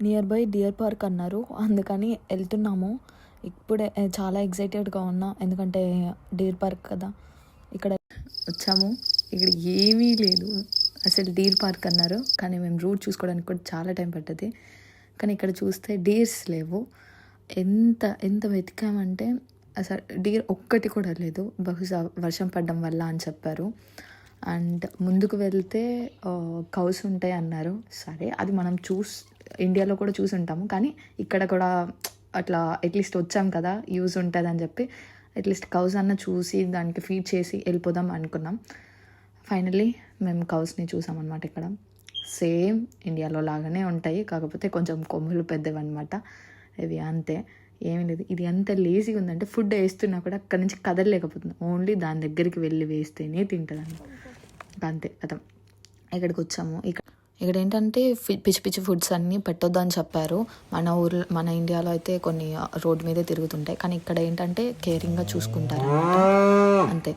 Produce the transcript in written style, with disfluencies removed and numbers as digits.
Near by dear park అన్నారు, అందుకని వెళ్తున్నాము. ఇప్పుడే చాలా ఎగ్జైటెడ్గా ఉన్నా, ఎందుకంటే డియర్ పార్క్ కదా. ఇక్కడ వచ్చాము, ఇక్కడ ఏమీ లేదు అసలు. డీర్ పార్క్ అన్నారు కానీ మేము రూట్ చూసుకోవడానికి కూడా చాలా టైం పడ్డది. కానీ ఇక్కడ చూస్తే డీర్స్ లేవు. ఎంత ఎంత వెతికామంటే అసలు డీర్ ఒక్కటి కూడా లేదు. బహుశా వర్షం పడడం వల్ల అని చెప్పారు. అండ్ ముందుకు వెళ్తే కౌస్ ఉంటాయి అన్నారు. సరే, అది మనం ఇండియాలో కూడా చూసి ఉంటాము, కానీ ఇక్కడ కూడా అట్లా అట్లీస్ట్ వచ్చాం కదా, యూజ్ ఉంటుంది అని చెప్పి అట్లీస్ట్ కౌస్ అన్న చూసి దానికి ఫీడ్ చేసి వెళ్ళిపోదాం అనుకున్నాం. ఫైనల్లీ మేము కౌస్ని చూసామన్నమాట. ఇక్కడ సేమ్ ఇండియాలో లాగానే ఉంటాయి, కాకపోతే కొంచెం కొమ్ములు పెద్దవన్నమాట. ఇవి అంతే, ఏమీ లేదు. ఇది ఎంత లేజీగా ఉందంటే ఫుడ్ వేస్తున్నా కూడా అక్కడి నుంచి కదలలేకపోతుంది. ఓన్లీ దాని దగ్గరికి వెళ్ళి వేస్తేనే తింటుంది అనమాట. అంతే కదా. ఇక్కడికి వచ్చాము. ఇక్కడ ఏంటంటే పిచ్చి పిచ్చి ఫుడ్స్ అన్నీ పెట్టొద్దని చెప్పారు. మన ఇండియాలో అయితే కొన్ని రోడ్డు మీదే తిరుగుతుంటాయి, కానీ ఇక్కడ ఏంటంటే కేరింగ్గా చూసుకుంటారు అంతే.